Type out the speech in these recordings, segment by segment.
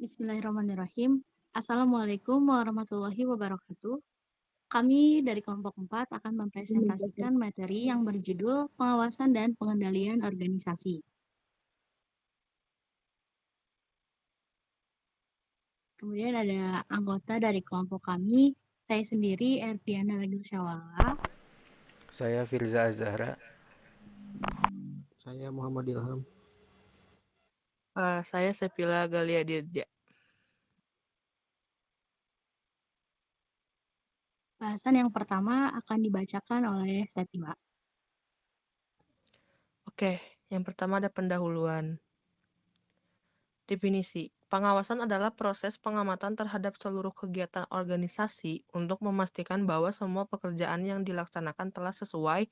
Bismillahirrahmanirrahim. Assalamualaikum warahmatullahi wabarakatuh. Kami dari kelompok 4 akan mempresentasikan materi yang berjudul pengawasan dan pengendalian organisasi. Kemudian ada anggota dari kelompok kami, saya sendiri Erdiana Ragil Syawala. Saya Firza Azahra. Saya Muhammad Ilham. Saya Sepila Galia Dirja. Bahasan yang pertama akan dibacakan oleh Sepila. Oke, yang pertama ada pendahuluan. Definisi. Pengawasan adalah proses pengamatan terhadap seluruh kegiatan organisasi untuk memastikan bahwa semua pekerjaan yang dilaksanakan telah sesuai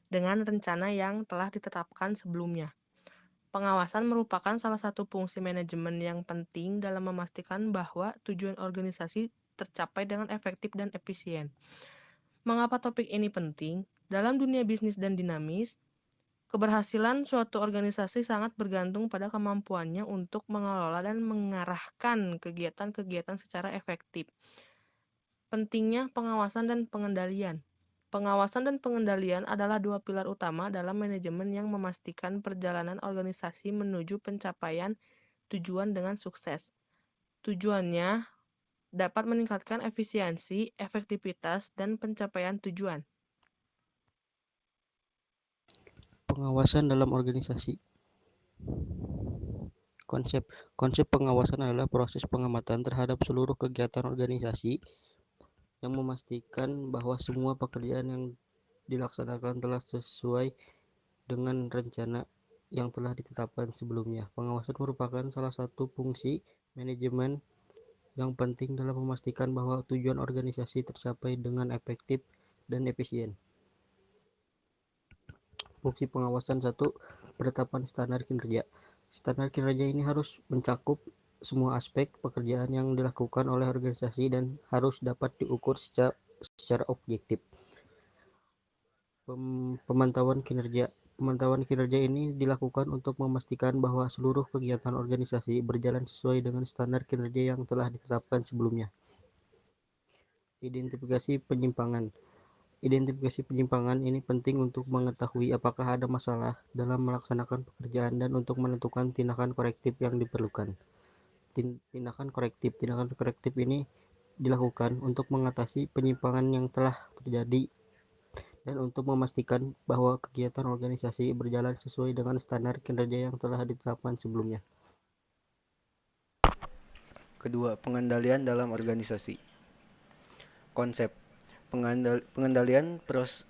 dengan rencana yang telah ditetapkan sebelumnya. Pengawasan merupakan salah satu fungsi manajemen yang penting dalam memastikan bahwa tujuan organisasi tercapai dengan efektif dan efisien. Mengapa topik ini penting? Dalam dunia bisnis dan dinamis, keberhasilan suatu organisasi sangat bergantung pada kemampuannya untuk mengelola dan mengarahkan kegiatan-kegiatan secara efektif. Pentingnya pengawasan dan pengendalian. Pengawasan dan pengendalian adalah dua pilar utama dalam manajemen yang memastikan perjalanan organisasi menuju pencapaian tujuan dengan sukses. Tujuannya dapat meningkatkan efisiensi, efektivitas, dan pencapaian tujuan. Pengawasan dalam organisasi. Konsep pengawasan adalah proses pengamatan terhadap seluruh kegiatan organisasi yang memastikan bahwa semua pekerjaan yang dilaksanakan telah sesuai dengan rencana yang telah ditetapkan sebelumnya. Pengawasan merupakan salah satu fungsi manajemen yang penting dalam memastikan bahwa tujuan organisasi tercapai dengan efektif dan efisien. Fungsi pengawasan 1. Penetapan standar kinerja. Standar kinerja ini harus mencakup semua aspek pekerjaan yang dilakukan oleh organisasi dan harus dapat diukur secara objektif. Pemantauan kinerja. Pemantauan kinerja ini dilakukan untuk memastikan bahwa seluruh kegiatan organisasi berjalan sesuai dengan standar kinerja yang telah ditetapkan sebelumnya. Identifikasi penyimpangan. Identifikasi penyimpangan ini penting untuk mengetahui apakah ada masalah dalam melaksanakan pekerjaan dan untuk menentukan tindakan korektif yang diperlukan. Tindakan korektif ini dilakukan untuk mengatasi penyimpangan yang telah terjadi dan untuk memastikan bahwa kegiatan organisasi berjalan sesuai dengan standar kinerja yang telah ditetapkan sebelumnya. Kedua, pengendalian dalam organisasi. Konsep pengendalian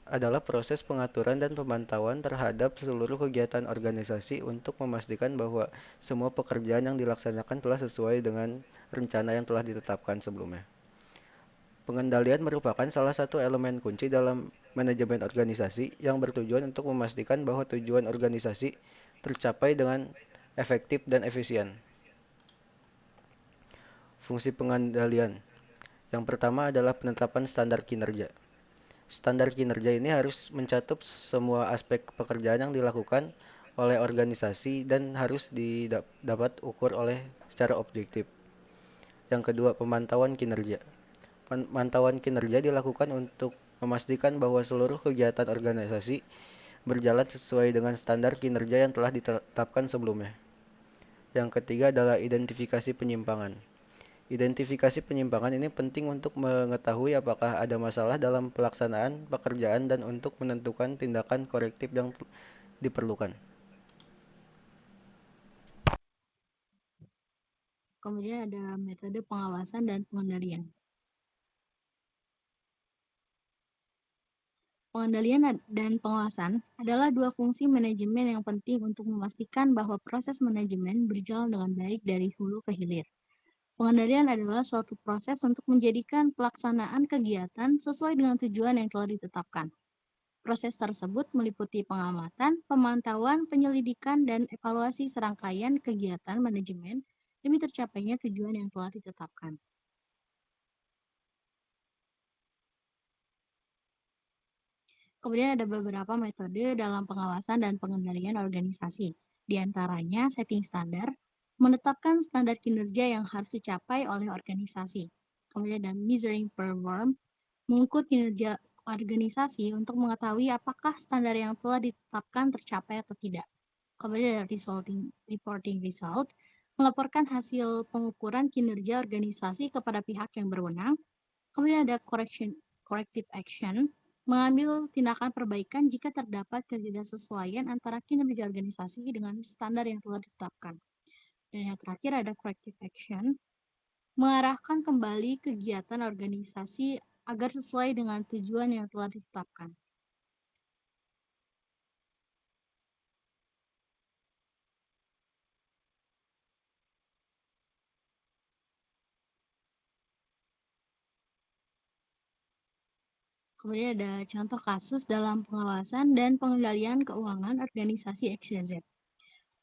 adalah proses pengaturan dan pemantauan terhadap seluruh kegiatan organisasi untuk memastikan bahwa semua pekerjaan yang dilaksanakan telah sesuai dengan rencana yang telah ditetapkan sebelumnya. Pengendalian merupakan salah satu elemen kunci dalam manajemen organisasi yang bertujuan untuk memastikan bahwa tujuan organisasi tercapai dengan efektif dan efisien. Fungsi pengendalian. Yang pertama adalah penetapan standar kinerja. Standar kinerja ini harus mencakup semua aspek pekerjaan yang dilakukan oleh organisasi dan harus dapat ukur secara objektif. Yang kedua, pemantauan kinerja. Pemantauan kinerja dilakukan untuk memastikan bahwa seluruh kegiatan organisasi berjalan sesuai dengan standar kinerja yang telah ditetapkan sebelumnya. Yang ketiga adalah identifikasi penyimpangan. Identifikasi penyimpangan ini penting untuk mengetahui apakah ada masalah dalam pelaksanaan pekerjaan dan untuk menentukan tindakan korektif yang diperlukan. Kemudian ada metode pengawasan dan pengendalian. Pengendalian dan pengawasan adalah dua fungsi manajemen yang penting untuk memastikan bahwa proses manajemen berjalan dengan baik dari hulu ke hilir. Pengendalian adalah suatu proses untuk menjadikan pelaksanaan kegiatan sesuai dengan tujuan yang telah ditetapkan. Proses tersebut meliputi pengamatan, pemantauan, penyelidikan, dan evaluasi serangkaian kegiatan manajemen demi tercapainya tujuan yang telah ditetapkan. Kemudian ada beberapa metode dalam pengawasan dan pengendalian organisasi. Di antaranya setting standar, menetapkan standar kinerja yang harus dicapai oleh organisasi. Kemudian ada measuring perform, mengukur kinerja organisasi untuk mengetahui apakah standar yang telah ditetapkan tercapai atau tidak. Kemudian ada reporting result, melaporkan hasil pengukuran kinerja organisasi kepada pihak yang berwenang. Kemudian ada corrective action, mengambil tindakan perbaikan jika terdapat ketidaksesuaian antara kinerja organisasi dengan standar yang telah ditetapkan. Dan yang terakhir ada corrective action, mengarahkan kembali kegiatan organisasi agar sesuai dengan tujuan yang telah ditetapkan. Kemudian ada contoh kasus dalam pengawasan dan pengendalian keuangan organisasi XYZ.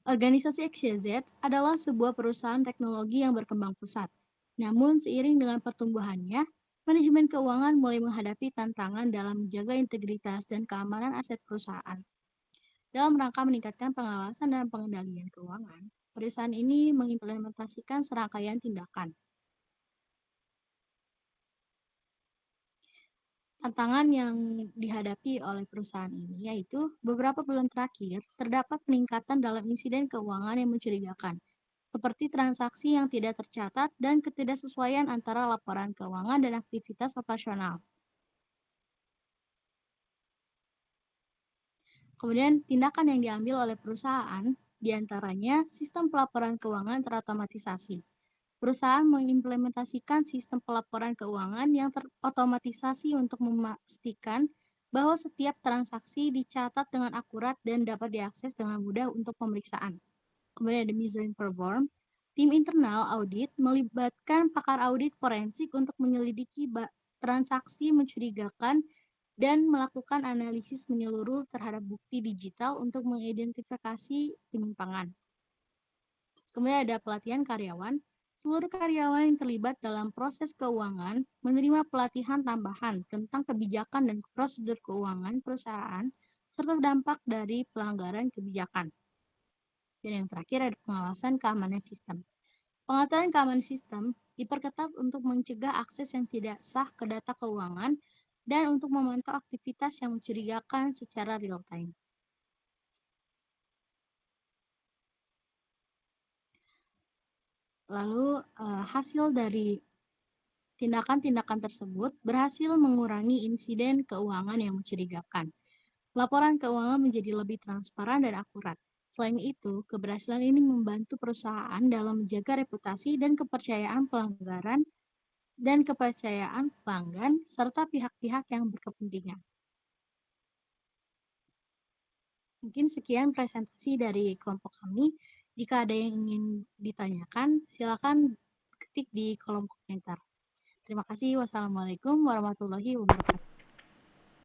Organisasi XYZ adalah sebuah perusahaan teknologi yang berkembang pesat. Namun seiring dengan pertumbuhannya, manajemen keuangan mulai menghadapi tantangan dalam menjaga integritas dan keamanan aset perusahaan. Dalam rangka meningkatkan pengawasan dan pengendalian keuangan, perusahaan ini mengimplementasikan serangkaian tindakan. Tantangan yang dihadapi oleh perusahaan ini yaitu beberapa bulan terakhir terdapat peningkatan dalam insiden keuangan yang mencurigakan, seperti transaksi yang tidak tercatat dan ketidaksesuaian antara laporan keuangan dan aktivitas operasional. Kemudian tindakan yang diambil oleh perusahaan, diantaranya sistem pelaporan keuangan terotomatisasi. Perusahaan mengimplementasikan sistem pelaporan keuangan yang terotomatisasi untuk memastikan bahwa setiap transaksi dicatat dengan akurat dan dapat diakses dengan mudah untuk pemeriksaan. Kemudian ada measuring perform. Tim internal audit melibatkan pakar audit forensik untuk menyelidiki transaksi mencurigakan dan melakukan analisis menyeluruh terhadap bukti digital untuk mengidentifikasi penyimpangan. Kemudian ada pelatihan karyawan. Seluruh karyawan yang terlibat dalam proses keuangan menerima pelatihan tambahan tentang kebijakan dan prosedur keuangan perusahaan serta dampak dari pelanggaran kebijakan. Dan yang terakhir ada pengawasan keamanan sistem. Pengaturan keamanan sistem diperketat untuk mencegah akses yang tidak sah ke data keuangan dan untuk memantau aktivitas yang mencurigakan secara real time. Lalu hasil dari tindakan-tindakan tersebut berhasil mengurangi insiden keuangan yang mencurigakan. Laporan keuangan menjadi lebih transparan dan akurat. Selain itu, keberhasilan ini membantu perusahaan dalam menjaga reputasi dan kepercayaan pelanggan serta pihak-pihak yang berkepentingan. Mungkin sekian presentasi dari kelompok kami. Jika ada yang ingin ditanyakan, silakan ketik di kolom komentar. Terima kasih. Wassalamualaikum warahmatullahi wabarakatuh.